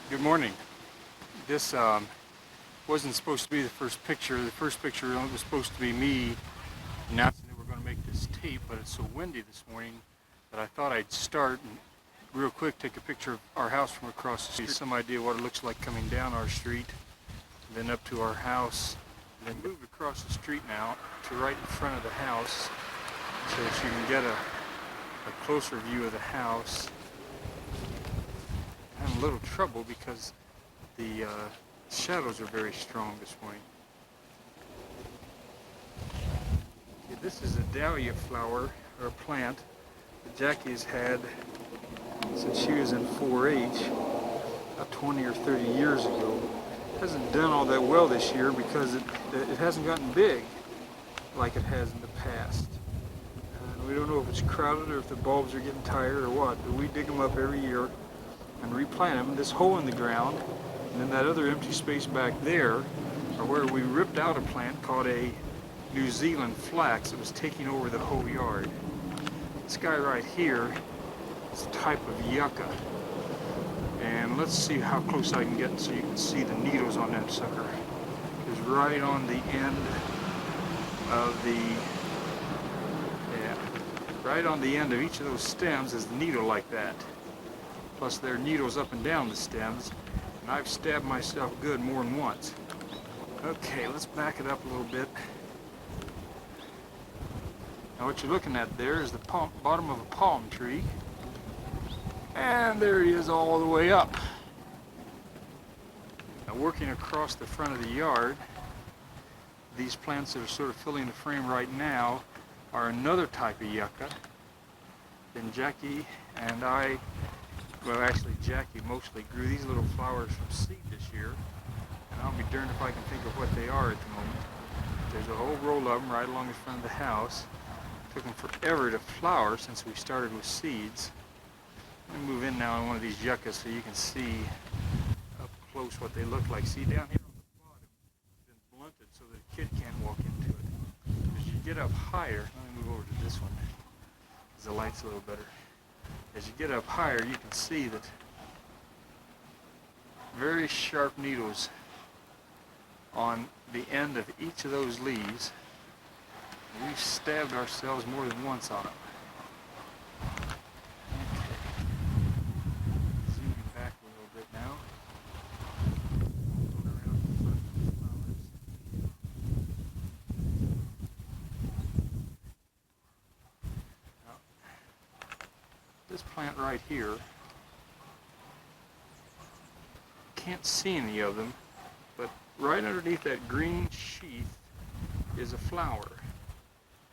Good morning. This wasn't supposed to be the first picture. The first picture was supposed to be me announcing that we're going to make this tape, but it's so windy this morning that I thought I'd start and real quick take a picture of our house from across the street, some idea what it looks like coming down our street, then up to our house, and then move across the street now to right in front of the house so that you can get a closer view of the house. I'm having a little trouble because the shadows are very strong this morning. Okay, this is a dahlia flower, or a plant, that Jackie has had since she was in 4-H, about 20 or 30 years ago. It hasn't done all that well this year because it hasn't gotten big like it has in the past. We don't know if it's crowded or if the bulbs are getting tired or what, but we dig them up every year and replant them. This hole in the ground and then that other empty space back there are where we ripped out a plant called a New Zealand flax that was taking over the whole yard. This guy right here is a type of yucca. And let's see how close I can get so you can see the needles on that sucker. It's right on the end of right on the end of each of those stems is the needle like that. Plus there are needles up and down the stems, and I've stabbed myself good more than once. Okay, let's back it up a little bit. Now what you're looking at there is the bottom of a palm tree, and there he is all the way up. Now working across the front of the yard, these plants that are sort of filling the frame right now are another type of yucca. Then Jackie and I, well actually Jackie mostly, grew these little flowers from seed this year, and I'll be darned if I can think of what they are at the moment. There's a whole row of them right along the front of the house. It took them forever to flower since we started with seeds. Let me move in now on one of these yuccas so you can see up close what they look like. See down here on the bottom, it's been blunted so that a kid can't walk into it. As you get up higher, let me move over to this one because the light's a little better. As you get up higher, you can see that very sharp needles on the end of each of those leaves. We've stabbed ourselves more than once on them. Okay. Zooming back a little bit now. Going around the front of the flowers. Now, this plant right here, can't see any of them, but right underneath that green sheath is a flower.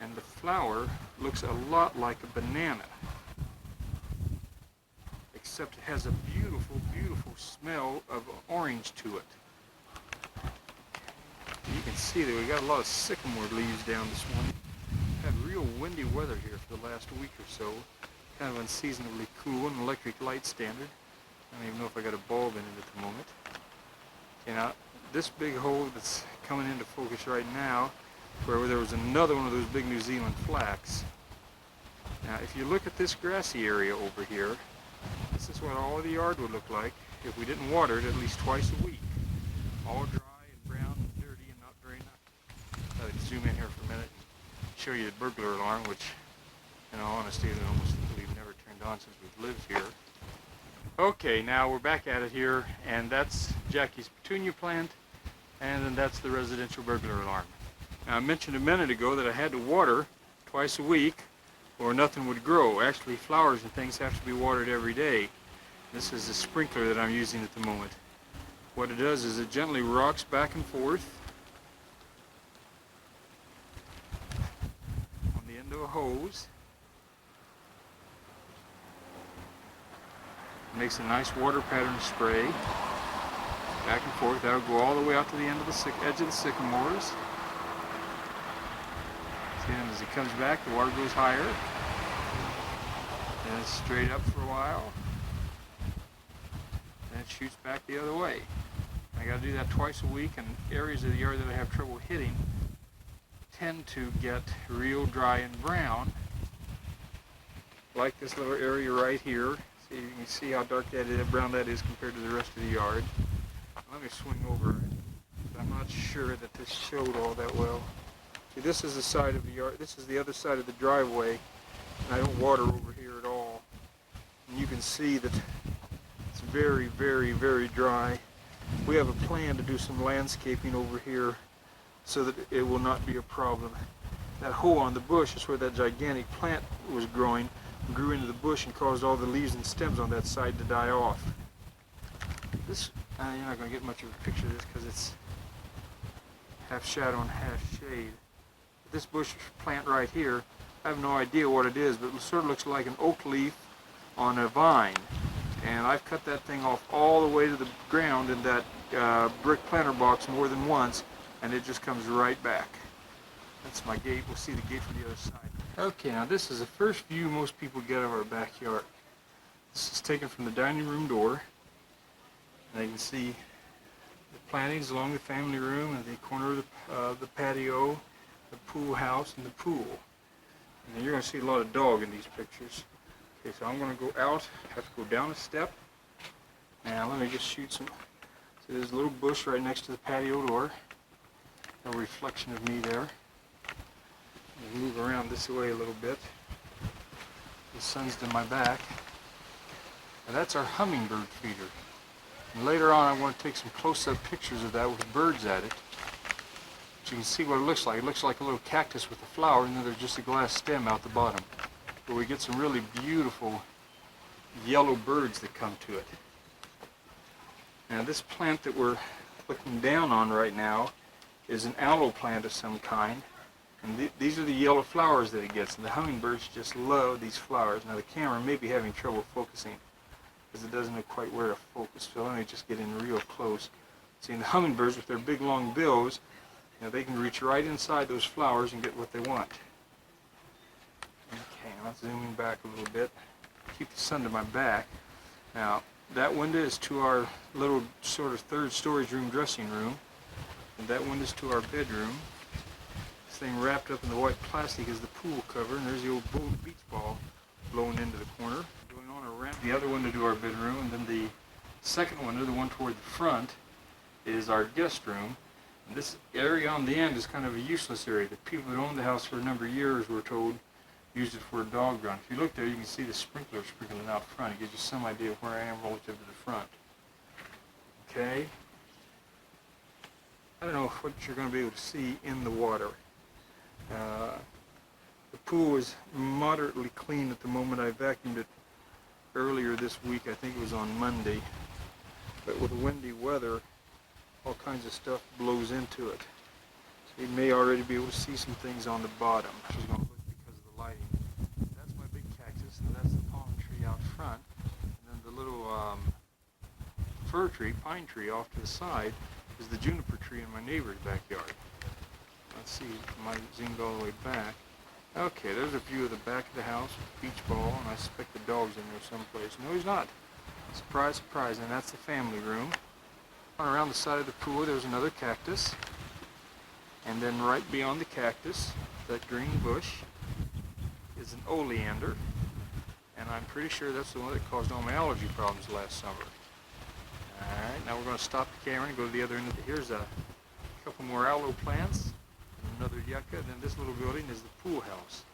And the flower looks a lot like a banana, except it has a beautiful, beautiful smell of orange to it. You can see that we got a lot of sycamore leaves down this morning. We've had real windy weather here for the last week or so. Kind of unseasonably cool, an electric light standard. I don't even know if I got a bulb in it at the moment. Okay, now this big hole that's coming into focus right now, where there was another one of those big New Zealand flax. Now if you look at this grassy area over here, this is what all of the yard would look like if we didn't water it at least twice a week. All dry and brown and dirty and not very nice. I'll zoom in here for a minute and show you the burglar alarm, which in all honesty is almost we've never turned on since we've lived here. Okay, now we're back at it here, and that's Jackie's petunia plant, and then that's the residential burglar alarm. Now, I mentioned a minute ago that I had to water twice a week or nothing would grow. Actually, flowers and things have to be watered every day. This is a sprinkler that I'm using at the moment. What it does is it gently rocks back and forth on the end of a hose. It makes a nice water pattern spray back and forth. That'll go all the way out to the end of the edge of the sycamores. And as it comes back, the water goes higher, then it's straight up for a while, then it shoots back the other way. I got to do that twice a week, and areas of the yard that I have trouble hitting tend to get real dry and brown, like this little area right here. See, you can see how dark that is, brown that is compared to the rest of the yard. Let me swing over it. I'm not sure that this showed all that well. See, this is the side of the yard. This is the other side of the driveway, and I don't water over here at all. And you can see that it's very, very, very dry. We have a plan to do some landscaping over here so that it will not be a problem. That hole on the bush is where that gigantic plant was growing, grew into the bush and caused all the leaves and stems on that side to die off. This, you're not going to get much of a picture of this because it's half shadow and half shade. But this bush plant right here, I have no idea what it is, but it sort of looks like an oak leaf on a vine. And I've cut that thing off all the way to the ground in that brick planter box more than once, and it just comes right back. That's my gate. We'll see the gate from the other side. Okay, now this is the first view most people get of our backyard. This is taken from the dining room door. And you can see the plantings along the family room and the corner of the patio, the pool house, and the pool. And you're going to see a lot of dog in these pictures. Okay, so I'm going to go out, have to go down a step. Now let me just shoot some. So there's a little bush right next to the patio door. A reflection of me there. I'll move around this way a little bit. The sun's to my back. And that's our hummingbird feeder. And later on I want to take some close-up pictures of that with birds at it. So you can see what it looks like. It looks like a little cactus with a flower, and then there's just a glass stem out the bottom. But we get some really beautiful yellow birds that come to it. Now this plant that we're looking down on right now is an aloe plant of some kind. And these are the yellow flowers that it gets. And the hummingbirds just love these flowers. Now the camera may be having trouble focusing because it doesn't know quite where to focus. So let me just get in real close. See, the hummingbirds with their big long bills, they can reach right inside those flowers and get what they want. Okay, let's zoom in back a little bit. Keep the sun to my back. Now, that window is to our little sort of third storage room, dressing room. And that window is to our bedroom. This thing wrapped up in the white plastic is the pool cover, and there's the old beach ball blowing into the corner. Going on around the other window to our bedroom, and then the second window, the one toward the front, is our guest room. And this area on the end is kind of a useless area. The people that owned the house for a number of years, we're told, used it for a dog run. If you look there, you can see the sprinkler sprinkling out front. It gives you some idea of where I am relative to the front. Okay? I don't know what you're going to be able to see in the water. The pool is moderately clean at the moment. I vacuumed it earlier this week. I think it was on Monday. But with windy weather, all kinds of stuff blows into it. So you may already be able to see some things on the bottom, which is going to look because of the lighting. That's my big cactus, and that's the palm tree out front. And then the little fir tree, pine tree off to the side is the juniper tree in my neighbor's backyard. Let's see, I might zoomed all the way back. Okay, there's a view of the back of the house with beach ball, and I suspect the dog's in there someplace. No, he's not. Surprise, surprise, and that's the family room. On around the side of the pool, there's another cactus. And then right beyond the cactus, that green bush, is an oleander. And I'm pretty sure that's the one that caused all my allergy problems last summer. Alright, now we're going to stop the camera and go to the other end of the... Here's a couple more aloe plants, another yucca, and then this little building is the pool house.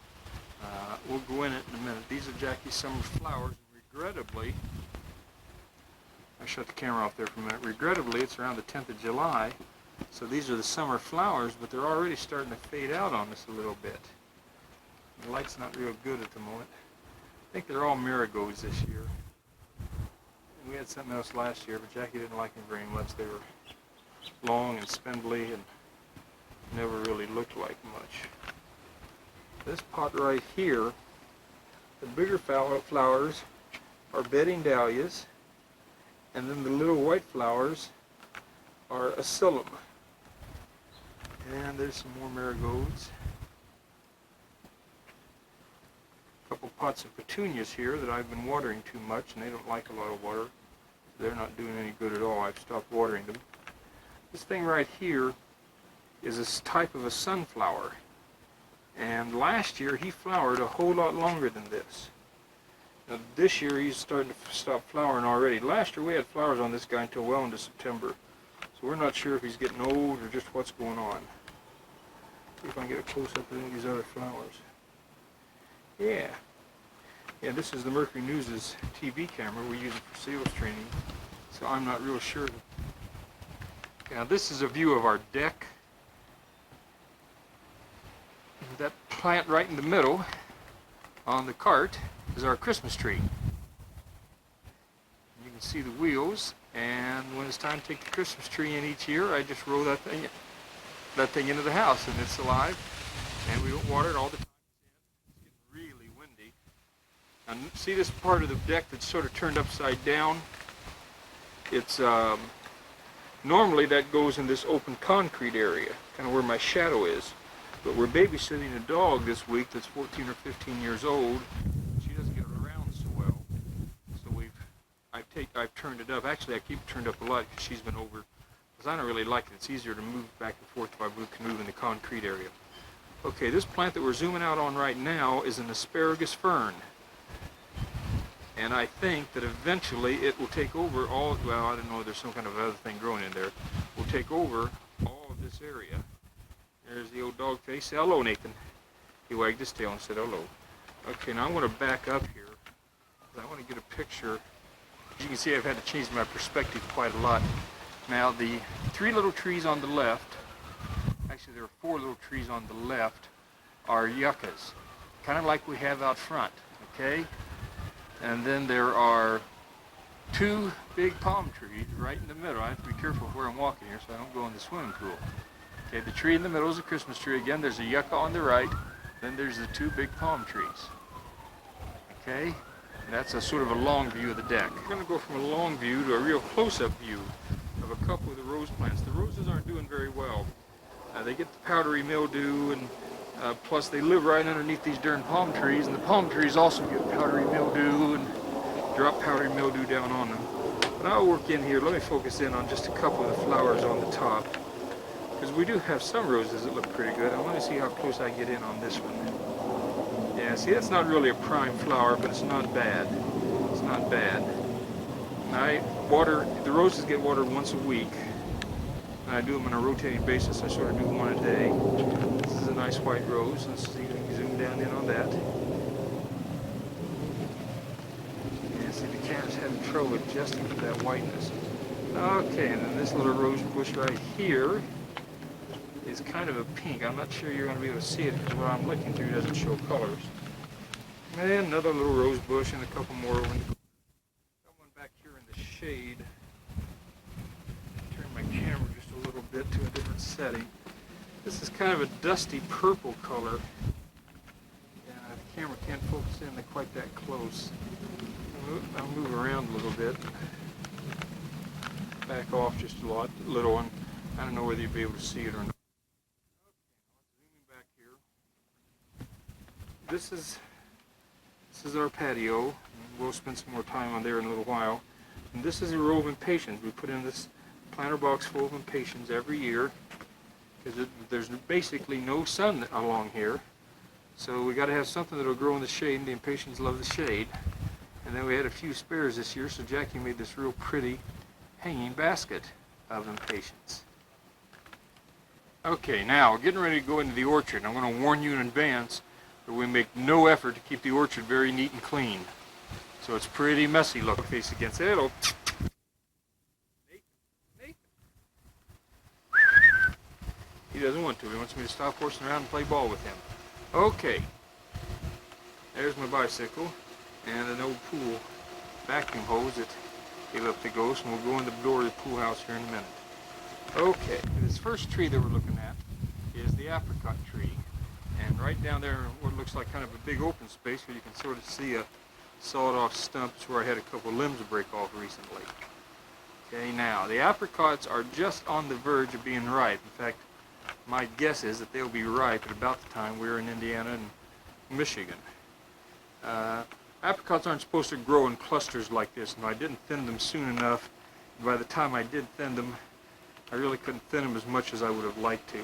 We'll go in it in a minute. These are Jackie's summer flowers, and regrettably... I shut the camera off there for a minute. Regrettably, it's around the 10th of July, so these are the summer flowers, but they're already starting to fade out on us a little bit. The light's not real good at the moment. I think they're all marigolds this year. And we had something else last year, but Jackie didn't like them very much. They were long and spindly and never really looked like much. This pot right here, the bigger flowers are bedding dahlias, and then the little white flowers are asylum. And there's some more marigolds. A couple pots of petunias here that I've been watering too much, and they don't like a lot of water. They're not doing any good at all. I've stopped watering them. This thing right here is a type of a sunflower. And last year he flowered a whole lot longer than this. This year he's starting to stop flowering already. Last year we had flowers on this guy until well into September. So we're not sure if he's getting old or just what's going on. See if I can get a close-up of any of these other flowers. Yeah. Yeah, this is the Mercury News' TV camera. We use it for sales training. So I'm not real sure. Now this is a view of our deck. That plant right in the middle on the cart is our Christmas tree. You can see the wheels, and when it's time to take the Christmas tree in each year, I just roll that thing into the house, and it's alive, and we don't water it all the time. It's getting really windy. And see this part of the deck that's sort of turned upside down? It's normally that goes in this open concrete area, kind of where my shadow is. But we're babysitting a dog this week that's 14 or 15 years old. She doesn't get around so well. So I've turned it up. Actually, I keep it turned up a lot because she's been over. Because I don't really like it. It's easier to move back and forth if I can move in the concrete area. Okay, this plant that we're zooming out on right now is an asparagus fern. And I think that eventually it will take over all, well, I don't know, there's some kind of other thing growing in there. Will take over all of this area. There's the old dog face. Say hello, Nathan. He wagged his tail and said hello. Okay, now I'm going to back up here. I want to get a picture. As you can see, I've had to change my perspective quite a lot. Now, the three little trees on the left, actually there are four little trees on the left, are yuccas, kind of like we have out front, okay? And then there are two big palm trees right in the middle. I have to be careful where I'm walking here so I don't go in the swimming pool. Okay, the tree in the middle is a Christmas tree. Again, there's a yucca on the right. Then there's the two big palm trees. Okay, and that's a sort of a long view of the deck. We're going to go from a long view to a real close-up view of a couple of the rose plants. The roses aren't doing very well. They get the powdery mildew, and plus they live right underneath these darn palm trees, and the palm trees also get powdery mildew and drop powdery mildew down on them. But I'll work in here. Let me focus in on just a couple of the flowers on the top. Because we do have some roses that look pretty good. I want to see how close I get in on this one. Yeah, see, that's not really a prime flower, but it's not bad. It's not bad. The roses get watered once a week. And I do them on a rotating basis. I sort of do one a day. This is a nice white rose. Let's see if we can zoom down in on that. Yeah, see, the camera's having trouble adjusting to that whiteness. Okay, and then this little rose bush right here is kind of a pink. I'm not sure you're going to be able to see it because what I'm looking through doesn't show colors. And another little rose bush and a couple more over in the corner. Got one back here in the shade. Turn my camera just a little bit to a different setting. This is kind of a dusty purple color. Yeah, the camera can't focus in quite that close. I'll move around a little bit. Back off just a little one. I don't know whether you'll be able to see it or not. This is our patio, and we'll spend some more time on there in a little while. And this is a row of impatiens. We put in this planter box full of impatiens every year because there's basically no sun along here. So we got to have something that'll grow in the shade, and the impatiens love the shade. And then we had a few spares this year, so Jackie made this real pretty hanging basket of impatiens. Okay, now getting ready to go into the orchard. I'm going to warn you in advance. But we make no effort to keep the orchard very neat and clean. So it's pretty messy. Look, face against it. Hello. Nathan. He doesn't want to. He wants me to stop horsing around and play ball with him. Okay. There's my bicycle and an old pool vacuum hose that he left to go, and we'll go in the door of the pool house here in a minute. Okay. This first tree that we're looking at is the apricot tree. And right down there, what looks like kind of a big open space where you can sort of see a sawed-off stump where I had a couple limbs break off recently. Okay, now the apricots are just on the verge of being ripe. In fact, my guess is that they'll be ripe at about the time we're in Indiana and Michigan. Apricots aren't supposed to grow in clusters like this, and I didn't thin them soon enough. And by the time I did thin them, I really couldn't thin them as much as I would have liked to.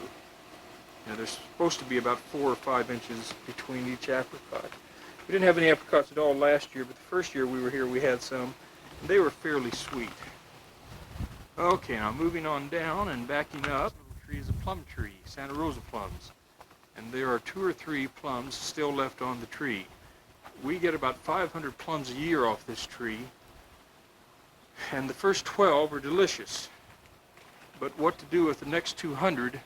Now, there's supposed to be about 4 or 5 inches between each apricot. We didn't have any apricots at all last year, but the first year we were here we had some, and they were fairly sweet. Okay, now moving on down and backing up, the tree is a plum tree, Santa Rosa plums. And there are 2 or 3 plums still left on the tree. We get about 500 plums a year off this tree, and the first 12 are delicious. But what to do with the next 200,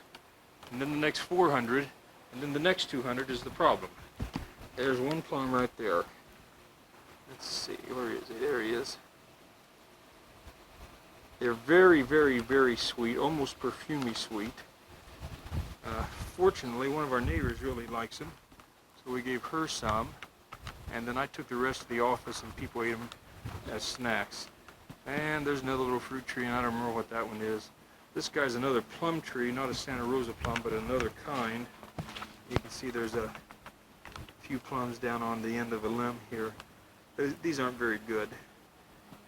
and then the next 400, and then the next 200 is the problem. There's one plum right there. Let's see, where is he? There he is. They're very, very, very sweet, almost perfumey sweet. Fortunately, one of our neighbors really likes them, so we gave her some, and then I took the rest to the office and people ate them as snacks. And there's another little fruit tree, and I don't remember what that one is. This guy's another plum tree, not a Santa Rosa plum, but another kind. You can see there's a few plums down on the end of a limb here. These aren't very good.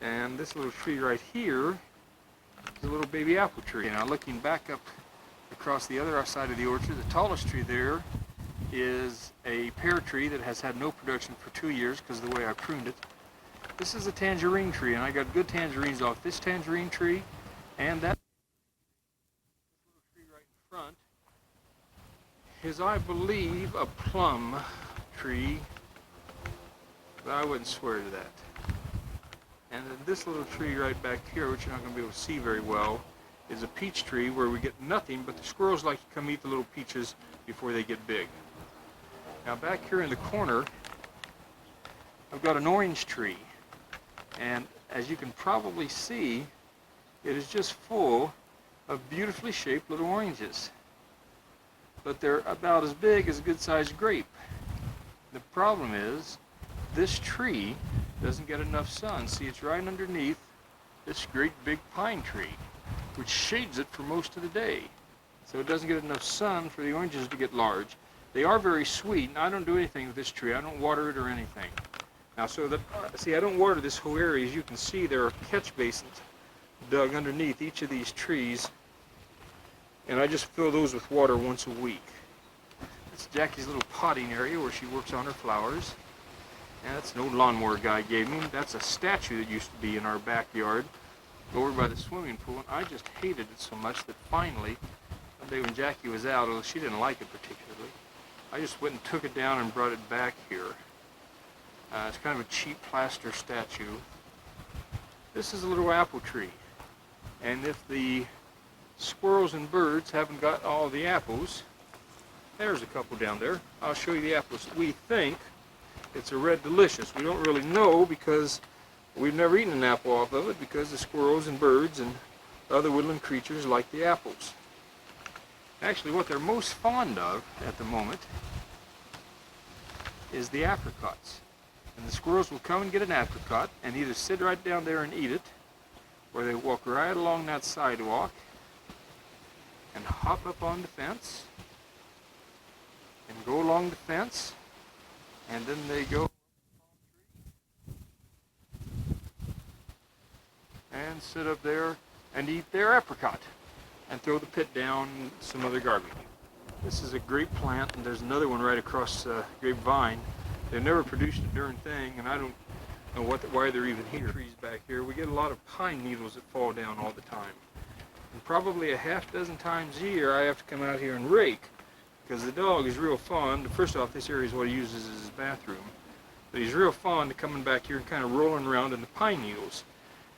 And this little tree right here is a little baby apple tree. Now looking back up across the other side of the orchard, the tallest tree there is a pear tree that has had no production for 2 years because of the way I pruned it. This is a tangerine tree, and I got good tangerines off this tangerine tree, and that little tree right in front is, I believe, a plum tree, but I wouldn't swear to that. And then this little tree right back here, which you're not going to be able to see very well, is a peach tree where we get nothing, but the squirrels like to come eat the little peaches before they get big. Now back here in the corner, I've got an orange tree, and as you can probably see, it is just full of beautifully shaped little oranges. But they're about as big as a good-sized grape. The problem is, this tree doesn't get enough sun. See, it's right underneath this great big pine tree, which shades it for most of the day. So it doesn't get enough sun for the oranges to get large. They are very sweet, and I don't do anything with this tree. I don't water it or anything. Now, so that, see, I don't water this whole area. As you can see, there are catch basins dug underneath each of these trees, and I just fill those with water once a week. It's Jackie's little potting area where she works on her flowers. And that's an old lawnmower guy gave me. That's a statue that used to be in our backyard over by the swimming pool, and I just hated it so much that finally, one day when Jackie was out, although she didn't like it particularly, I just went and took it down and brought it back here. It's kind of a cheap plaster statue. This is a little apple tree, and if the squirrels and birds haven't got all the apples, there's a couple down there. I'll show you the apples. We think it's a red delicious. We don't really know because we've never eaten an apple off of it, because the squirrels and birds and other woodland creatures like the apples. Actually, what they're most fond of at the moment is the apricots. And the squirrels will come and get an apricot and either sit right down there and eat it, or they walk right along that sidewalk and hop up on the fence and go along the fence, and then they go and sit up there and eat their apricot and throw the pit down and some other garbage. This is a grape plant, and there's another one right across grapevine. They've never produced a darn thing, and I don't know why they're even here. Trees back here. We get a lot of pine needles that fall down all the time. And probably a half dozen times a year I have to come out here and rake, because the dog is real fond. First off, this area is what he uses as his bathroom. But he's real fond of coming back here and kind of rolling around in the pine needles.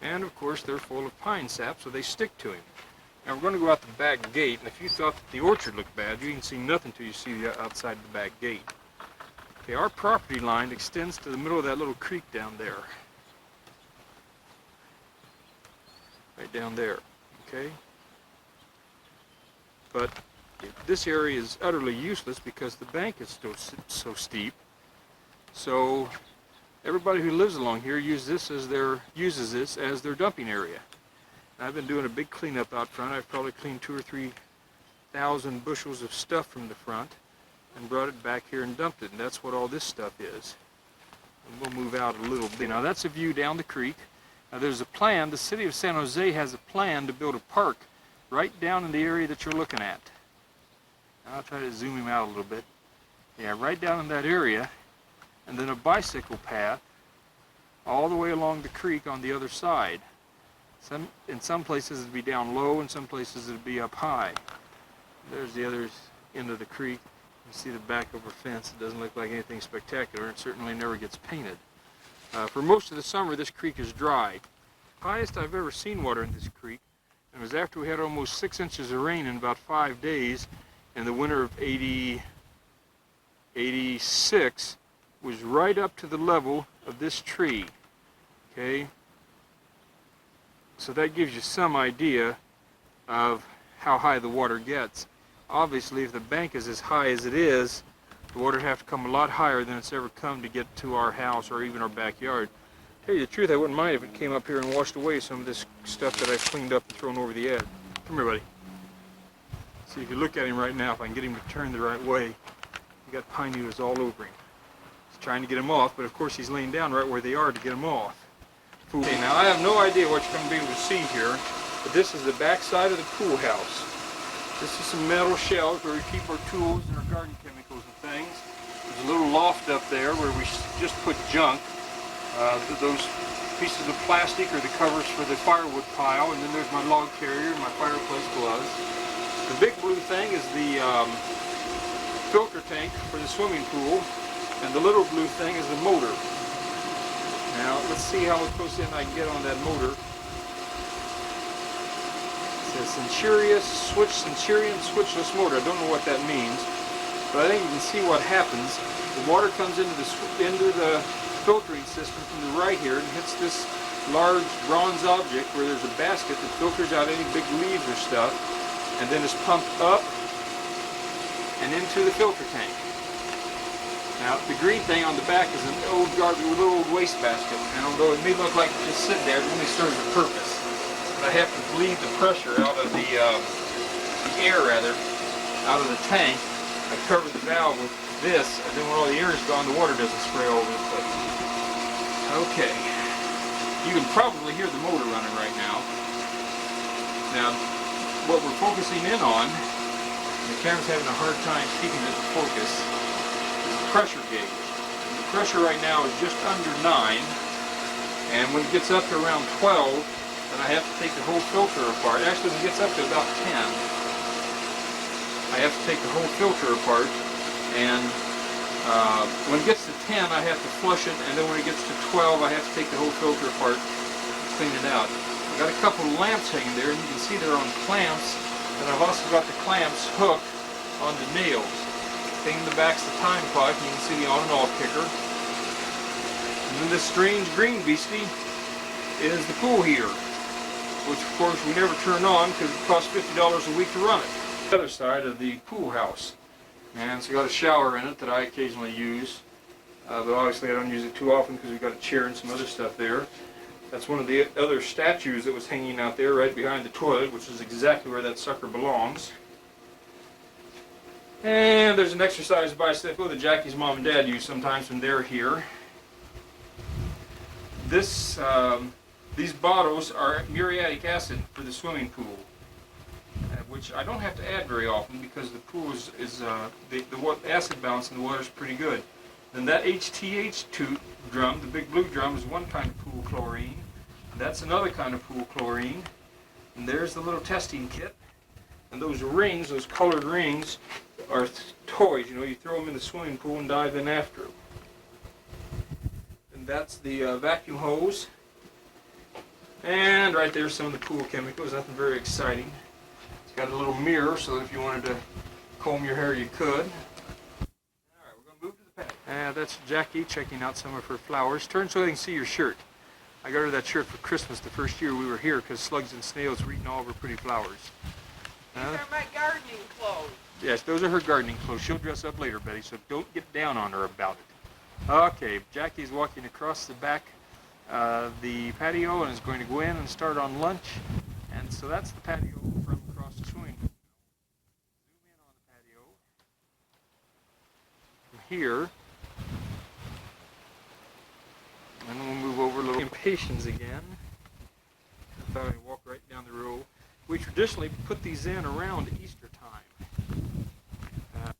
And of course they're full of pine sap, so they stick to him. Now we're going to go out the back gate, and if you thought that the orchard looked bad, you can see nothing until you see the outside the back gate. Okay, our property line extends to the middle of that little creek down there. Right down there, okay? But this area is utterly useless because the bank is so steep. So everybody who lives along here uses this as their dumping area. And I've been doing a big cleanup out front. I've probably cleaned 2,000 or 3,000 bushels of stuff from the front and brought it back here and dumped it. And that's what all this stuff is. And we'll move out a little bit. Now that's a view down the creek. Now there's a plan. The city of San Jose has a plan to build a park right down in the area that you're looking at. I'll try to zoom him out a little bit. Yeah, right down in that area, and then a bicycle path all the way along the creek on the other side. In some places it'd be down low, in some places it'd be up high. There's the other end of the creek. You see the back of a fence. It doesn't look like anything spectacular. It certainly never gets painted. For most of the summer, this creek is dry. Highest I've ever seen water in this creek, and it was after we had almost 6 inches of rain in about 5 days in the winter of 86, was right up to the level of this tree. Okay, so that gives you some idea of how high the water gets. Obviously, if the bank is as high as it is, the water would have to come a lot higher than it's ever come to get to our house or even our backyard. To tell you the truth, I wouldn't mind if it came up here and washed away some of this stuff that I've cleaned up and thrown over the edge. Come here, buddy. See, if you look at him right now, if I can get him to turn the right way, you got pine needles all over him. He's trying to get him off, but of course he's laying down right where they are to get him off. Okay, now I have no idea what you're going to be able to see here, but this is the back side of the pool house. This is some metal shelves where we keep our tools and our garden chemicals and things. There's a little loft up there where we just put junk. Those pieces of plastic are the covers for the firewood pile, and then there's my log carrier and my fireplace gloves. The big blue thing is the filter tank for the swimming pool, and the little blue thing is the motor. Now, let's see how close in I can get on that motor. It says Centurion switchless motor. I don't know what that means, but I think you can see what happens. The water comes into the filtering system from the right here and hits this large bronze object where there's a basket that filters out any big leaves or stuff, and then is pumped up and into the filter tank. Now, the green thing on the back is an old little waste basket, and although it may look like it's just sitting there, it only serves a purpose. But I have to bleed the pressure out of the air, out of the tank. I cover the valve with this, and then when all the air is gone, the water doesn't spray all over the place. Okay. You can probably hear the motor running right now. Now, what we're focusing in on, the camera's having a hard time keeping it in focus, pressure gauge. The pressure right now is just under 9, and when it gets up to around 12, then I have to take the whole filter apart. Actually, when it gets up to about 10, I have to take the whole filter apart, and when it gets to 10, I have to flush it, and then when it gets to 12, I have to take the whole filter apart and clean it out. I've got a couple of lamps hanging there, and you can see they're on clamps, and I've also got the clamps hooked on the nails. Thing in the back's the time clock. You can see the on and off kicker. And then this strange green beastie is the pool heater, which of course we never turn on because it costs $50 a week to run it. The other side of the pool house. And it's got a shower in it that I occasionally use, but obviously I don't use it too often because we've got a chair and some other stuff there. That's one of the other statues that was hanging out there right behind the toilet, which is exactly where that sucker belongs. And there's an exercise bicycle that Jackie's mom and dad use sometimes when they're here. These bottles are muriatic acid for the swimming pool, which I don't have to add very often because the pool the acid balance in the water is pretty good. Then that HTH drum, the big blue drum, is one kind of pool chlorine. That's another kind of pool chlorine. And there's the little testing kit. And those rings, those colored rings, are toys. You know, you throw them in the swimming pool and dive in after them. And that's the vacuum hose. And right there's some of the pool chemicals. Nothing very exciting. It's got a little mirror so that if you wanted to comb your hair, you could. Alright, we're going to move to the patio. That's Jackie checking out some of her flowers. Turn so they can see your shirt. I got her that shirt for Christmas the first year we were here because slugs and snails were eating all of her pretty flowers. These are my gardening clothes. Yes, those are her gardening clothes. She'll dress up later, Betty, so don't get down on her about it. Okay, Jackie's walking across the back of the patio and is going to go in and start on lunch. And so that's the patio from across the swimming pool. Zoom in on the patio. From here. And then we'll move over a little. Impatiens again. I thought I'd walk right down the row. We traditionally put these in around Easter time. The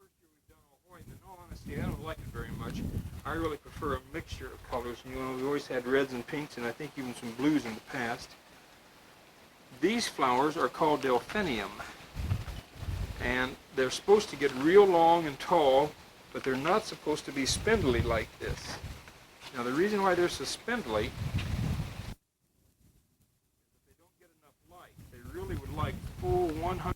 first year we've done Ahoy, and in all honesty, I don't like it very much mixture of colors. You know, we've always had reds and pinks, and I think even some blues in the past. These flowers are called delphinium, and they're supposed to get real long and tall, but they're not supposed to be spindly like this. Now, the reason why they're so spindly is that they don't get enough light. They really would like full 100% sunlight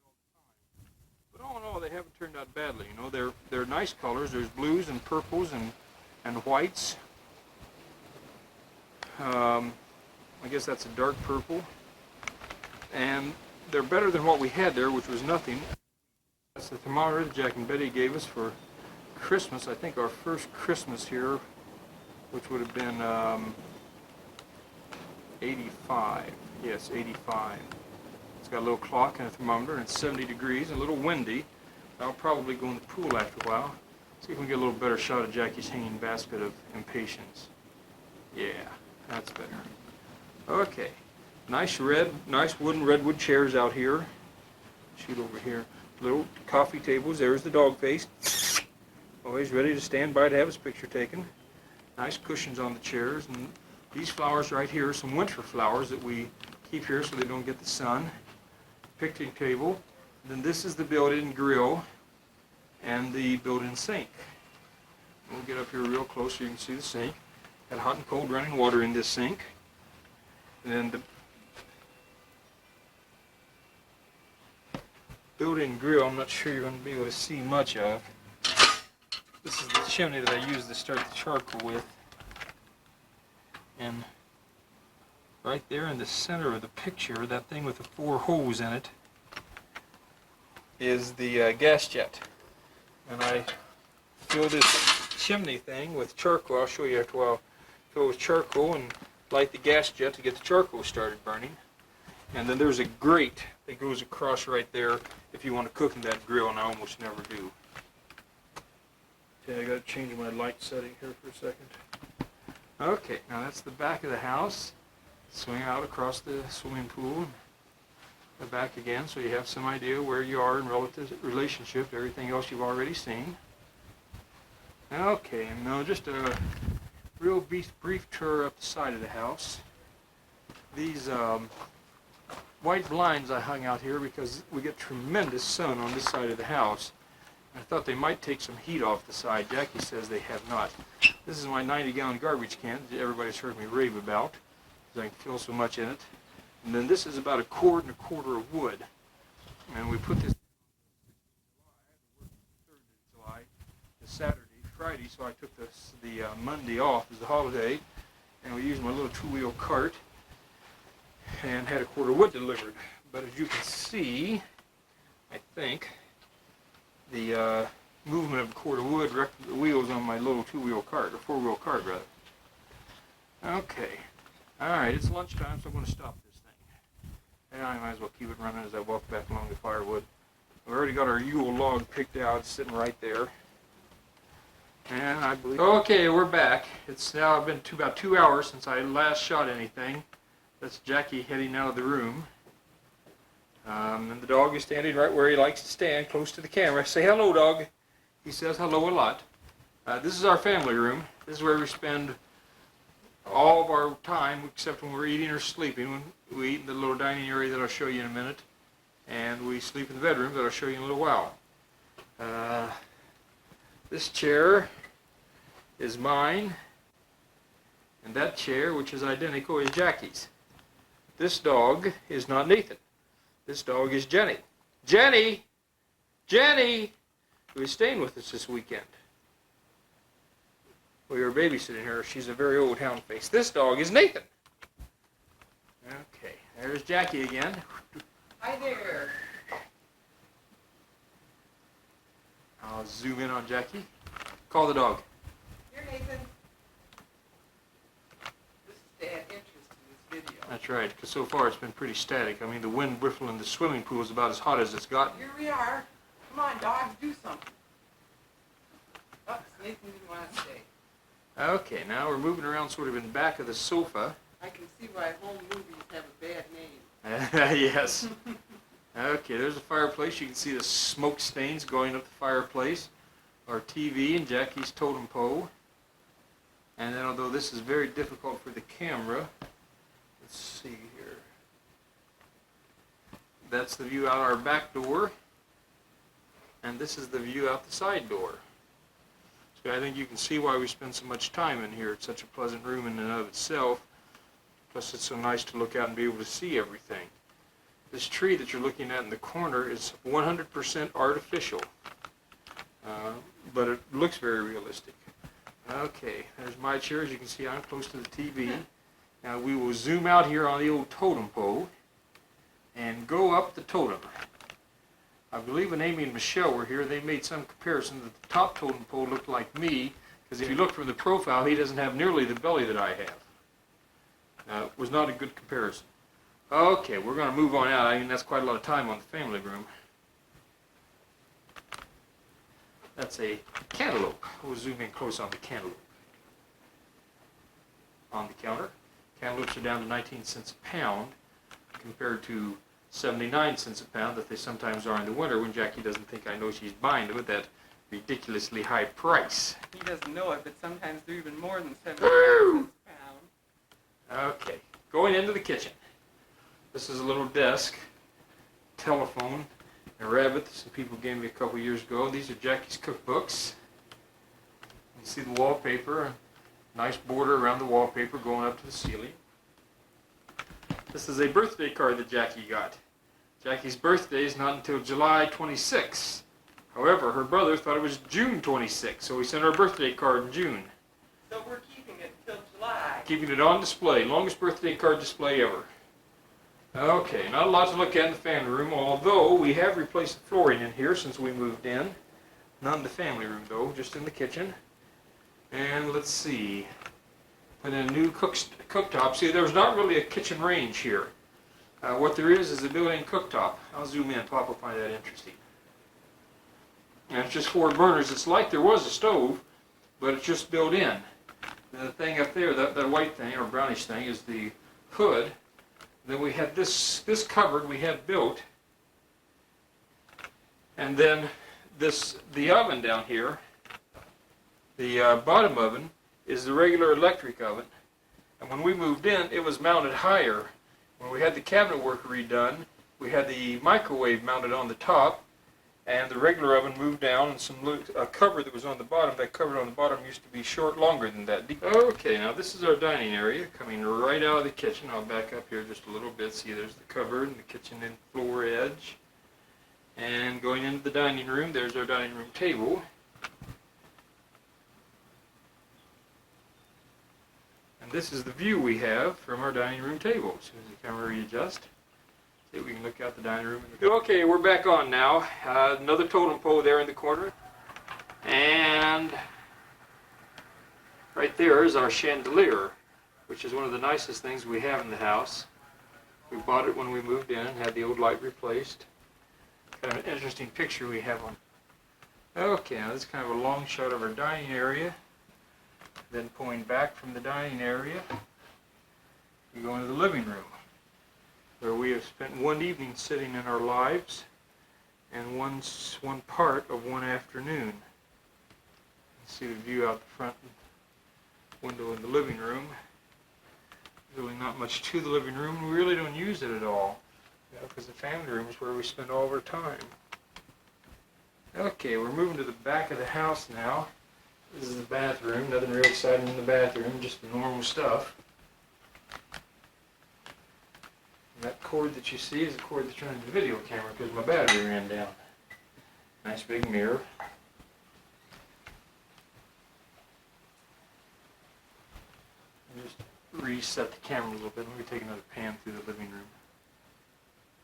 all the time. But all in all, they haven't turned out badly. You know, they're nice colors. There's blues and purples and whites. I guess that's a dark purple. And they're better than what we had there, which was nothing. That's the thermometer that Jack and Betty gave us for Christmas. I think our first Christmas here, which would have been 85. Yes, 85. It's got a little clock and a thermometer, and it's 70 degrees, a little windy. I'll probably go in the pool after a while. See if we can get a little better shot of Jackie's hanging basket of impatiens. Yeah, that's better. Okay. Nice wooden redwood chairs out here. Shoot over here. Little coffee tables. There's the dog face. Always ready to stand by to have his picture taken. Nice cushions on the chairs. And these flowers right here are some winter flowers that we keep here so they don't get the sun. Picnic table. Then this is the built-in grill and the built-in sink. We'll get up here real close so you can see the sink. Got hot and cold running water in this sink. And then the built-in grill, I'm not sure you're going to be able to see much of. This is the chimney that I use to start the charcoal with. And right there in the center of the picture, that thing with the 4 holes in it, is the gas jet. And I fill this chimney thing with charcoal. I'll show you after a while. Fill it with charcoal and light the gas jet to get the charcoal started burning. And then there's a grate that goes across right there if you want to cook in that grill, and I almost never do. Okay, I got to change my light setting here for a second. Okay, now that's the back of the house. Swing out across the swimming pool, and back again, so you have some idea where you are in relative relationship to everything else you've already seen. Okay, and now just a real brief tour up the side of the house. These white blinds I hung out here because we get tremendous sun on this side of the house. I thought they might take some heat off the side. Jackie says they have not. This is my 90-gallon garbage can that everybody's heard me rave about, because I can fill so much in it. And then this is about 1 1/4 of wood. And we put this July, the Saturday, Friday, so I took the Monday off as the holiday, and we used my little 2-wheel cart and had 1/4 wood delivered. But as you can see, I think, the movement of 1/4 wood wrecked the wheels on my little 2-wheel cart, or 4-wheel cart rather. Okay. Alright, it's lunchtime, so I'm going to stop this thing. And I might as well keep it running as I walk back along the firewood. We've already got our Yule log picked out, it's sitting right there. And I believe... Okay, we're back. It's now been about 2 hours since I last shot anything. That's Jackie heading out of the room. And the dog is standing right where he likes to stand, close to the camera. Say hello, dog. He says hello a lot. This is our family room. This is where we spend all of our time, except when we're eating or sleeping. When we eat in the little dining area that I'll show you in a minute. And we sleep in the bedroom that I'll show you in a little while. This chair is mine. And that chair, which is identical, is Jackie's. This dog is not Nathan. This dog is Jenny. Jenny! Jenny! Who is staying with us this weekend. We were babysitting her. She's a very old hound face. This dog is Nathan. Okay, there's Jackie again. Hi there. I'll zoom in on Jackie. Call the dog. Here, Nathan. This is to add interest to this video. That's right, because so far it's been pretty static. I mean, the wind whiffling the swimming pool is about as hot as it's gotten. Here we are. Come on, dogs, do something. Oh, Nathan didn't want to stay. Okay, now we're moving around sort of in back of the sofa. I can see why home movies have a bad name. Yes. Okay, there's the fireplace. You can see the smoke stains going up the fireplace. Our TV and Jackie's totem pole. And then although this is very difficult for the camera, let's see here. That's the view out our back door. And this is the view out the side door. So I think you can see why we spend so much time in here. It's such a pleasant room in and of itself. Plus it's so nice to look out and be able to see everything. This tree that you're looking at in the corner is 100% artificial. But it looks very realistic. Okay, there's my chair. As you can see, I'm close to the TV. Now we will zoom out here on the old totem pole and go up the totem. I believe when Amy and Michelle were here, they made some comparison that the top totem pole looked like me, because if you look from the profile, he doesn't have nearly the belly that I have. It was not a good comparison. Okay, we're going to move on out. I mean, that's quite a lot of time on the family room. That's a cantaloupe. We'll zoom in close on the cantaloupe. On the counter, cantaloupes are down to 19 cents a pound compared to 79 cents a pound that they sometimes are in the winter when Jackie doesn't think I know she's buying them at that ridiculously high price. He doesn't know it, but sometimes they're even more than 75 cents a pound. Okay, going into the kitchen. This is a little desk, telephone, a rabbit that some people gave me a couple years ago. These are Jackie's cookbooks. You see the wallpaper, nice border around the wallpaper going up to the ceiling. This is a birthday card that Jackie got. Jackie's birthday is not until July 26th. However, her brother thought it was June 26th, so we sent her a birthday card in June. So we're keeping it until July. Keeping it on display. Longest birthday card display ever. Okay, not a lot to look at in the family room, although we have replaced the flooring in here since we moved in. Not in the family room though, just in the kitchen. And let's see, put in a new cooktop. See, there's not really a kitchen range here. What there is a built-in cooktop. I'll zoom in, Papa will find that interesting. And it's just 4 burners. It's like there was a stove, but it's just built in. And the thing up there, that white thing, or brownish thing, is the hood. Then we had this cupboard we had built, and then the oven down here, the bottom oven is the regular electric oven, and when we moved in it was mounted higher. When we had the cabinet work redone, we had the microwave mounted on the top, and the regular oven moved down, and a cover that was on the bottom, that cover on the bottom used to be longer than that. Okay, now this is our dining area, coming right out of the kitchen. I'll back up here just a little bit. See, there's the cupboard and the kitchen and floor edge. And going into the dining room, there's our dining room table. And this is the view we have from our dining room table. As soon as the camera readjusts. See, we can look out the dining room. Okay, we're back on now. Another totem pole there in the corner. And right there is our chandelier, which is one of the nicest things we have in the house. We bought it when we moved in and had the old light replaced. Kind of an interesting picture we have on. Okay, now this is kind of a long shot of our dining area. Then pulling back from the dining area, we go into the living room, where we have spent one evening sitting in our lives and one part of one afternoon. You see the view out the front window in the living room. Really not much to the living room. We really don't use it at all, because the family room is where we spend all of our time. Okay, we're moving to the back of the house now. This is the bathroom. Nothing real exciting in the bathroom, just the normal stuff. That cord that you see is the cord that's running the video camera because my battery ran down. Nice big mirror. Just reset the camera a little bit. Let me take another pan through the living room.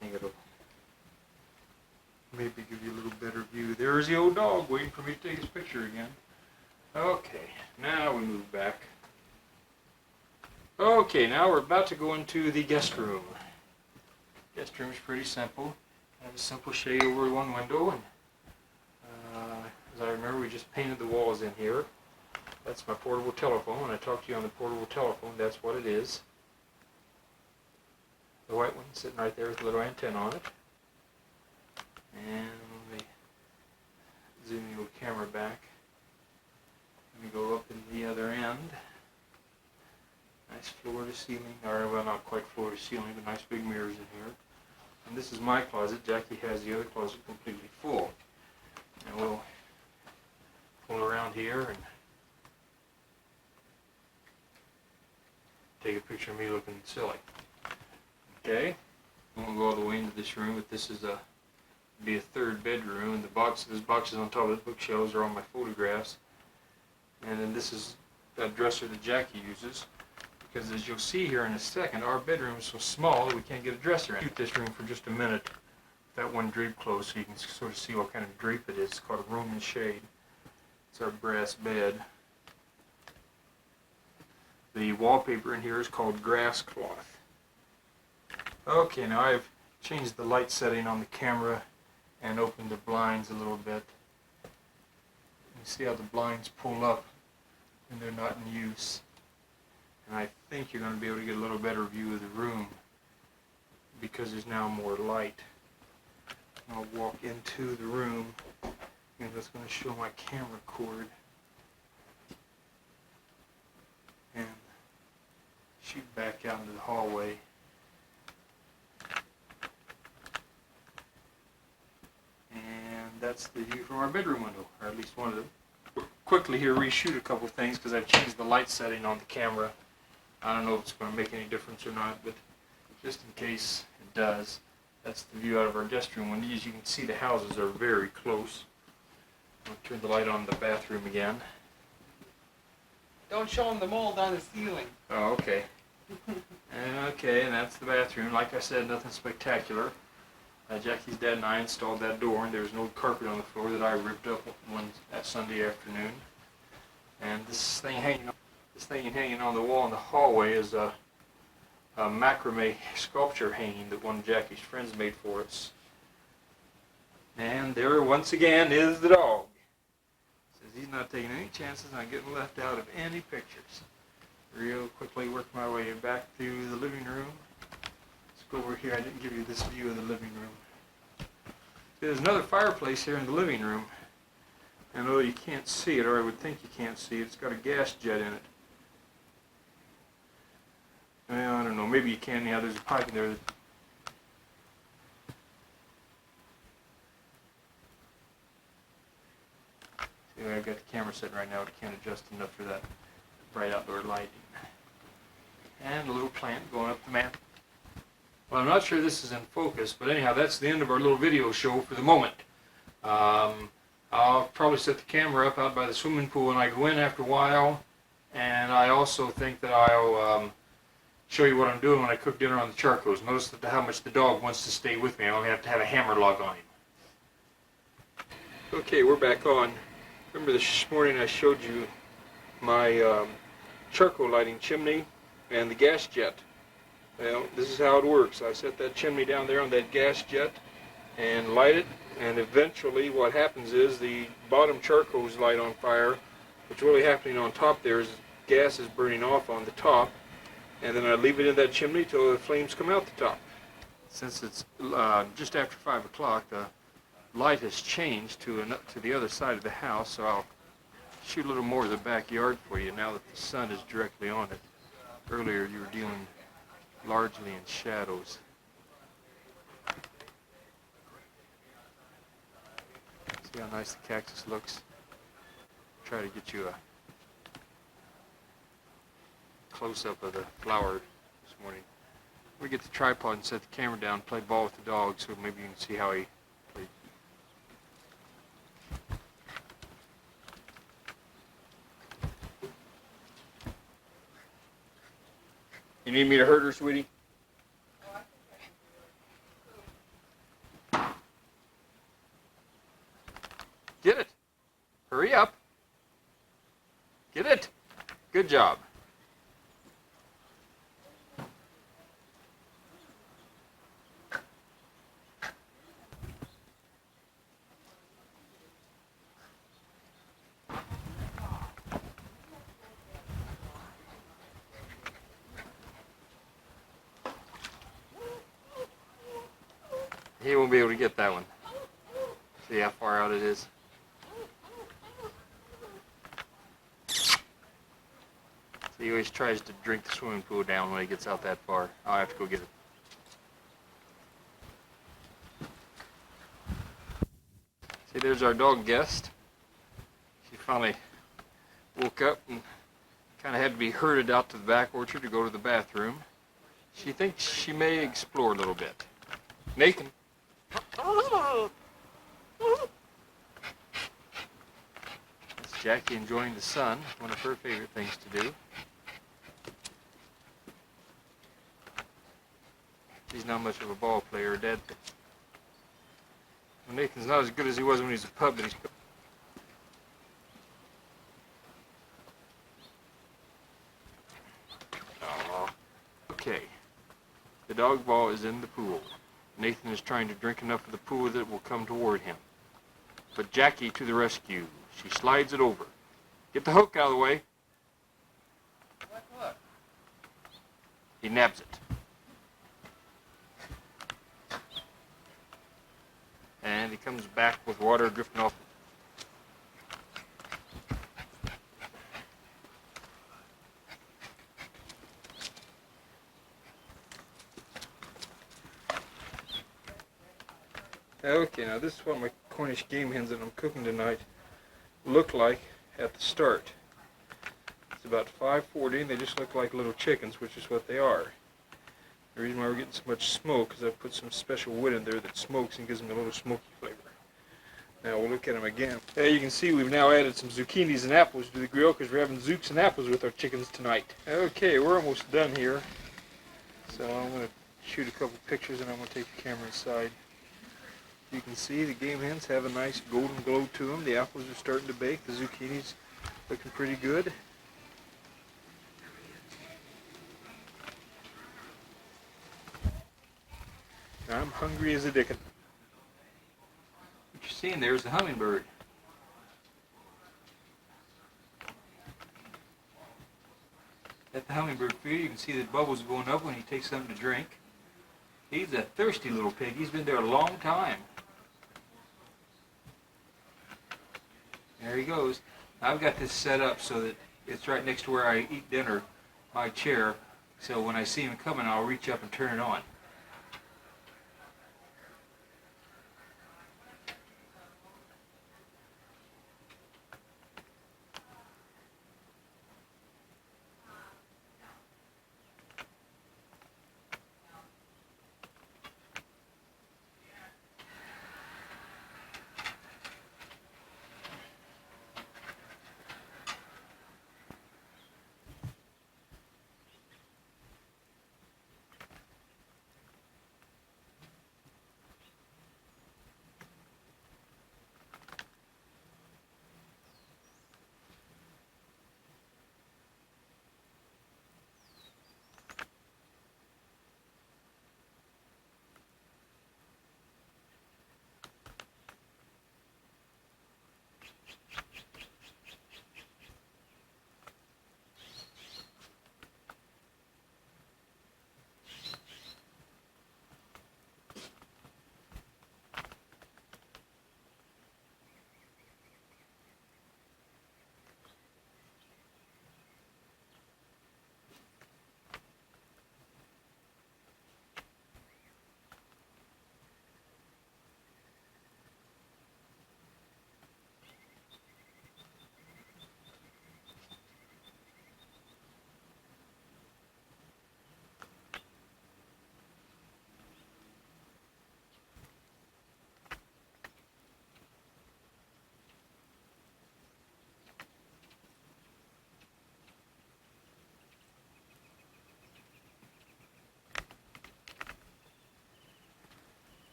I think it'll maybe give you a little better view. There's the old dog waiting for me to take his picture again. Okay, now we move back. Okay, now we're about to go into the guest room. Guest room is pretty simple. I have a simple shade over one window, and as I remember, we just painted the walls in here. That's my portable telephone. When I talk to you on the portable telephone, that's what it is. The white one sitting right there with a little antenna on it. And let me zoom the old camera back. Let me go up into the other end. Nice floor to ceiling, or well, not quite floor to ceiling, but nice big mirrors in here. And this is my closet. Jackie has the other closet completely full. And we'll pull around here and take a picture of me looking silly. Okay, we won't go all the way into this room, but this is be a third bedroom, and there's boxes on top of the bookshelves are all my photographs. And then this is a dresser that Jackie uses, because as you'll see here in a second, our bedroom is so small that we can't get a dresser in. Shoot this room for just a minute with that one drape closed so you can sort of see what kind of drape it is. It's called a room and shade. It's our brass bed. The wallpaper in here is called grass cloth. Okay, now I've changed the light setting on the camera and opened the blinds a little bit. You see how the blinds pull up when they're not in use. And I think you're going to be able to get a little better view of the room because there's now more light. I'll walk into the room, and that's going to show my camera cord and shoot back out into the hallway. And that's the view from our bedroom window, or at least one of them. We'll quickly here reshoot a couple things because I've changed the light setting on the camera. I don't know if it's going to make any difference or not, but just in case it does, that's the view out of our guest room window. As you can see, the houses are very close. I'll turn the light on in the bathroom again. Don't show them the mold on the ceiling. Oh, okay. Okay, and that's the bathroom. Like I said, nothing spectacular. Jackie's dad and I installed that door, and there was no carpet on the floor that I ripped up that Sunday afternoon. And this thing hanging on the wall in the hallway is a macrame sculpture hanging that one of Jackie's friends made for us. And there, once again, is the dog. Says he's not taking any chances on getting left out of any pictures. Real quickly work my way back through the living room. Go over here. I didn't give you this view of the living room. There's another fireplace here in the living room, and although you can't see it, or I would think you can't see it, it's got a gas jet in it. Well, I don't know, maybe you can. Yeah, there's a pipe in there that... See, I've got the camera set right now, but I can't adjust enough for that bright outdoor lighting. And a little plant going up the map. Well, I'm not sure this is in focus, but anyhow, that's the end of our little video show for the moment. I'll probably set the camera up out by the swimming pool when I go in after a while, and I also think that I'll show you what I'm doing when I cook dinner on the charcoals. Notice how much the dog wants to stay with me. I only have to have a hammer log on him. Okay, we're back on. Remember this morning I showed you my charcoal lighting chimney and the gas jet. Well, this is how it works. I set that chimney down there on that gas jet and light it, and eventually what happens is the bottom charcoals light on fire. What's really happening on top there is gas is burning off on the top, and then I leave it in that chimney till the flames come out the top. Since it's just after 5 o'clock, the light has changed to the other side of the house, so I'll shoot a little more of the backyard for you now that the sun is directly on it. Earlier you were dealing largely in shadows. See how nice the cactus looks? Try to get you a close-up of the flower this morning. We get the tripod and set the camera down, play ball with the dog, so maybe you can see how he plays. You need me to hurt her, sweetie? Get it. Hurry up. Get it. Good job. He won't be able to get that one. See how far out it is? He always tries to drink the swimming pool down when he gets out that far. I'll have to go get it. See, there's our dog Guest. She finally woke up and kind of had to be herded out to the back orchard to go to the bathroom. She thinks she may explore a little bit. Nathan. That's Jackie enjoying the sun, one of her favorite things to do. He's not much of a ball player, Dad. Well, Nathan's not as good as he was when he was a pup, but he's... Okay, the dog ball is in the pool. Nathan is trying to drink enough of the pool that it will come toward him. But Jackie to the rescue. She slides it over. Get the hook out of the way. What hook? He nabs it. And he comes back with water drifting off. Okay, now this is what my Cornish game hens that I'm cooking tonight look like at the start. It's about 5:40 and they just look like little chickens, which is what they are. The reason why we're getting so much smoke is I put some special wood in there that smokes and gives them a little smoky flavor. Now we'll look at them again. As you can see, we've now added some zucchinis and apples to the grill because we're having zooks and apples with our chickens tonight. Okay, we're almost done here. So I'm going to shoot a couple pictures and I'm going to take the camera inside. You can see the game hens have a nice golden glow to them. The apples are starting to bake. The zucchini's looking pretty good. I'm hungry as a dickens. What you're seeing there is the hummingbird. At the hummingbird feeder, you can see the bubbles going up when he takes something to drink. He's a thirsty little pig. He's been there a long time. There he goes. I've got this set up so that it's right next to where I eat dinner, my chair. So when I see him coming, I'll reach up and turn it on.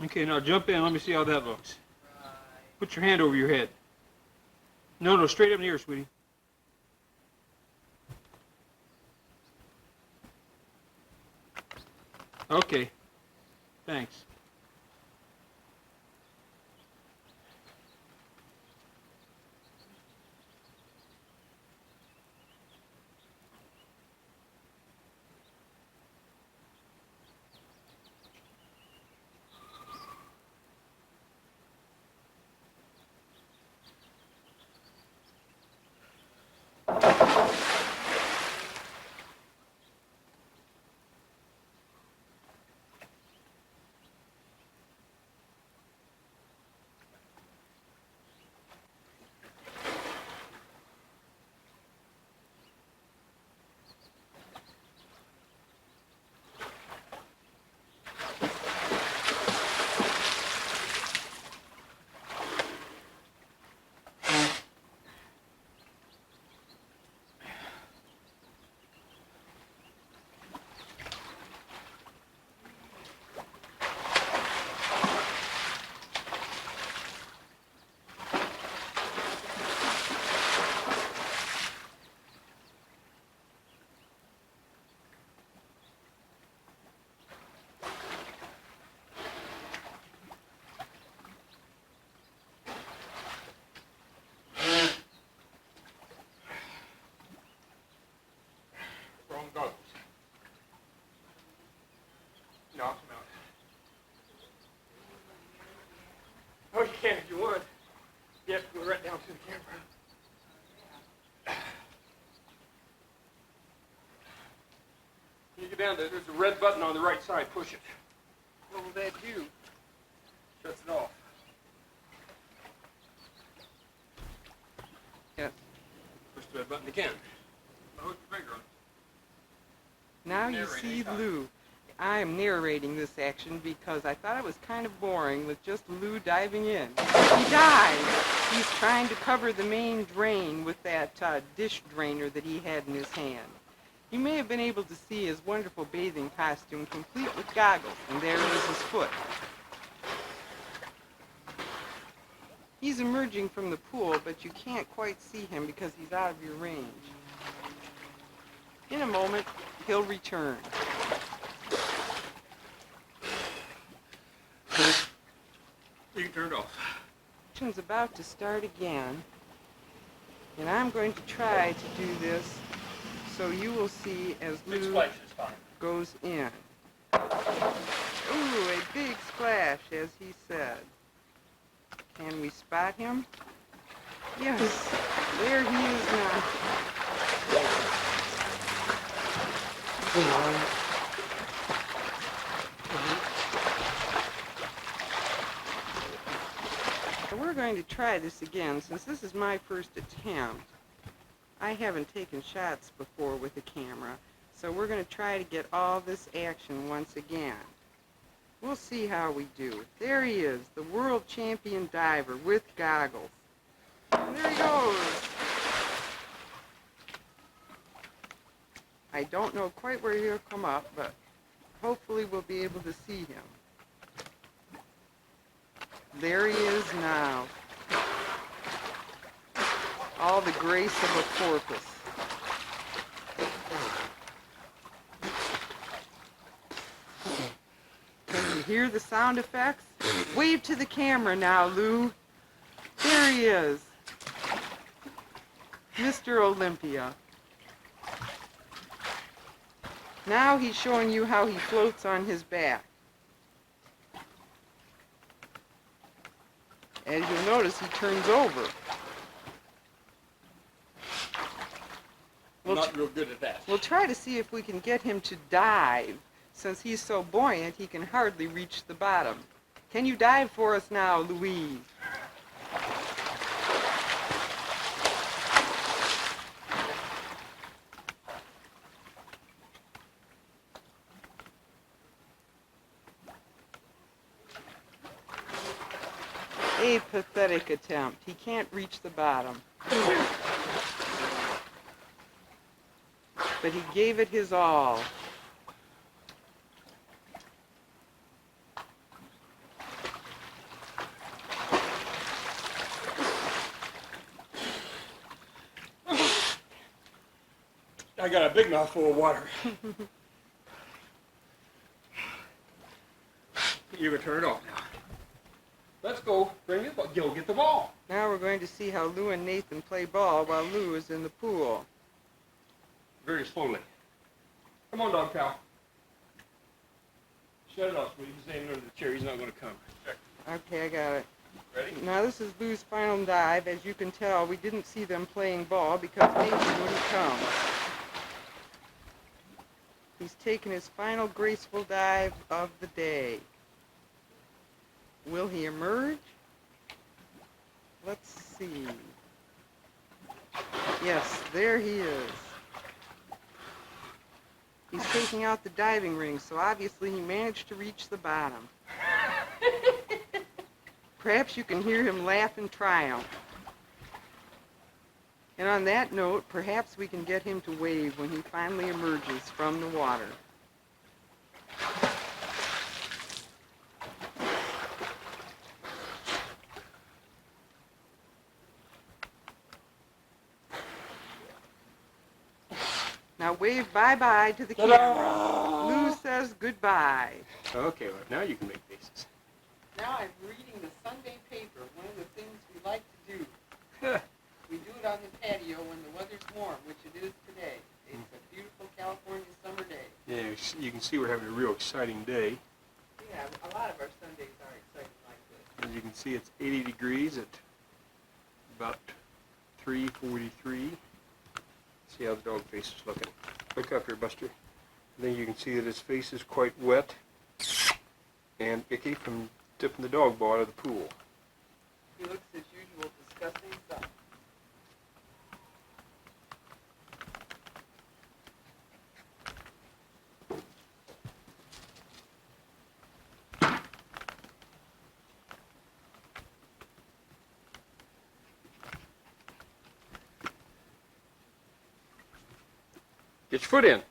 Okay, now jump in. Let me see how that looks. Right. Put your hand over your head. No, straight up in the ear, sweetie. Okay. Thanks. Knocks him out. Oh, you can if you want. You have to go right down to the camera. When you get down there, there's a red button on the right side. Push it. What will that do? Shuts it off. Yes. Push the red button again. Now hook your finger on it. Now you Narrate see anytime. Lou. I am narrating this action because I thought it was kind of boring with just Lou diving in. He dives. He's trying to cover the main drain with that dish drainer that he had in his hand. You may have been able to see his wonderful bathing costume complete with goggles, and there is his foot. He's emerging from the pool, but you can't quite see him because he's out of your range. In a moment, he'll return. You can turn it off. Action's about to start again, and I'm going to try to do this so you will see as Big Lou splash is fine. goes in. Ooh, a big splash, as he said. Can we spot him? Yes, there he is now. So we're going to try this again. Since this is my first attempt, I haven't taken shots before with a camera, so we're going to try to get all this action once again. We'll see how we do. There he is, the world champion diver with goggles. And there he goes. I don't know quite where he'll come up, but hopefully we'll be able to see him. There he is now. All the grace of a porpoise. Can you hear the sound effects? Wave to the camera now, Lou. There he is. Mr. Olympia. Now he's showing you how he floats on his back. As you'll notice, he turns over. I'm not real good at that. We'll try to see if we can get him to dive. Since he's so buoyant, he can hardly reach the bottom. Can you dive for us now, Louise? A pathetic attempt. He can't reach the bottom. But he gave it his all. I got a big mouthful of water. You can turn it off now. Let's go. Bring it. Go get the ball. Now we're going to see how Lou and Nathan play ball while Lou is in the pool. Very slowly. Come on, dog pal. Shut it off, sweetie. He's standing under the chair. He's not going to come. Check. Okay, I got it. Ready? Now this is Lou's final dive. As you can tell, we didn't see them playing ball because Nathan wouldn't come. He's taken his final graceful dive of the day. Will he emerge? Let's see. Yes, there he is. He's taking out the diving ring, so obviously he managed to reach the bottom. Perhaps you can hear him laugh in triumph. And on that note, perhaps we can get him to wave when he finally emerges from the water. Now wave bye-bye to the camera. Lou says goodbye. Okay, well, now you can make faces. Now I'm reading the Sunday paper, one of the things we like to do. We do it on the patio when the weather's warm, which it is today. It's a beautiful California summer day. Yeah, you can see we're having a real exciting day. can see it's 80 degrees at about 3:43. See how the dog face is looking. Look up here, Buster. And then you can see that his face is quite wet and icky from dipping the dog bowl out of the pool. He looks as usual disgusting stuff. Get your foot in.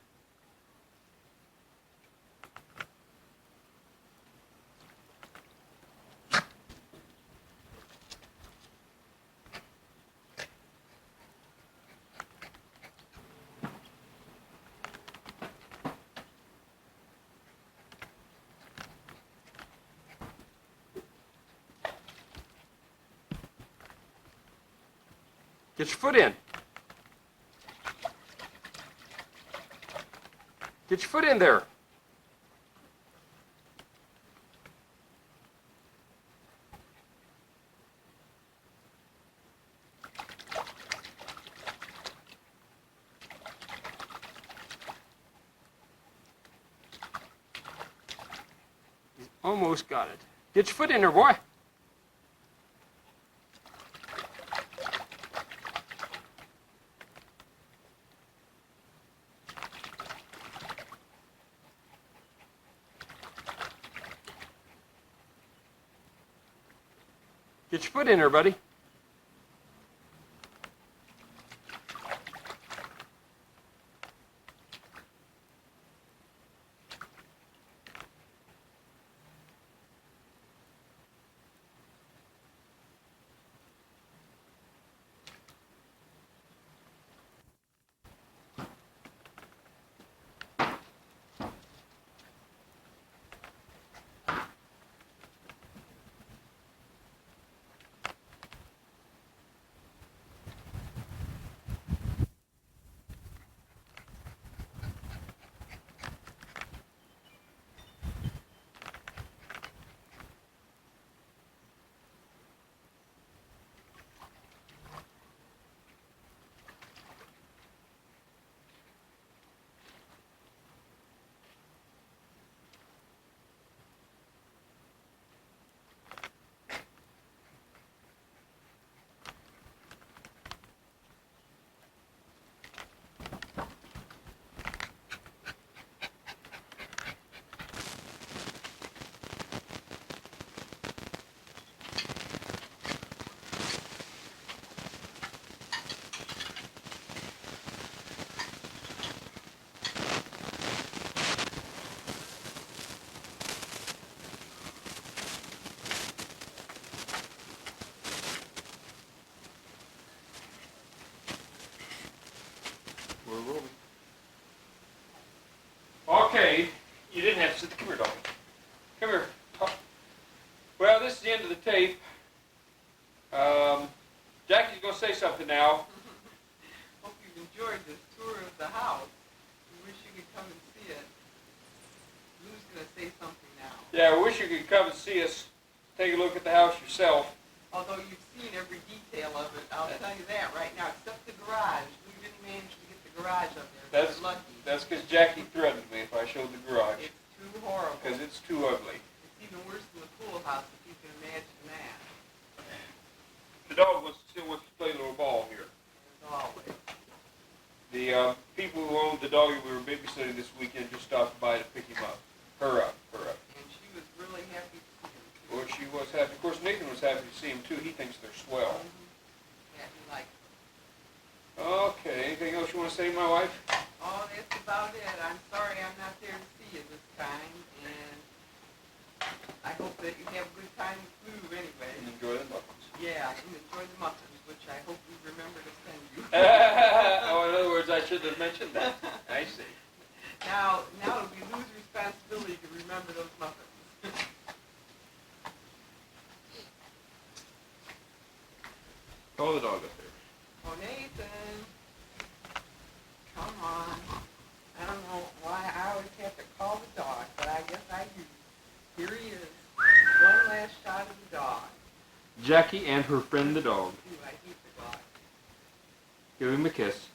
Get your foot in. Get your foot in there. He's almost got it. Get your foot in there, boy. Get your foot in there, buddy. We're rolling. Okay, you didn't have to sit. Come here, dog. Come here. Well, this is the end of the tape. Jackie's going to say something now. Hope you've enjoyed this tour of the house. We wish you could come and see it. Lou's going to say something now. Yeah, I wish you could come and see us. Take a look at the house yourself. Although you've seen every detail of it, I'll tell you that right now, except the garage. We didn't manage to get the garage up there. We're lucky. That's because Jackie threatened me if I showed the garage. It's too horrible. Because it's too ugly. It's even worse than the pool house, if you can imagine that. The dog still wants to play a little ball here. As always. The people who owned the doggy we were babysitting this weekend just stopped by to pick him up. Her up. And she was really happy to see him, too. Well, she was happy. Of course, Nathan was happy to see him, too. He thinks they're swell. Yeah, he likes them. Okay, anything else you want to say, my wife? Oh, that's about it. I'm sorry I'm not there to see you this time, and I hope that you have a good time with Lou anyway. And enjoy the muffins. Yeah, and enjoy the muffins, which I hope we remember to send you. Oh, in other words, I shouldn't have mentioned that. I see. Now it'll be Lou's responsibility to remember those muffins. Call the dog up there. Oh, Nathan. Come on. I don't know why I always have to call the dog, but I guess I do. Here he is. One last shot of the dog. Jackie and her friend the dog. Give him a kiss.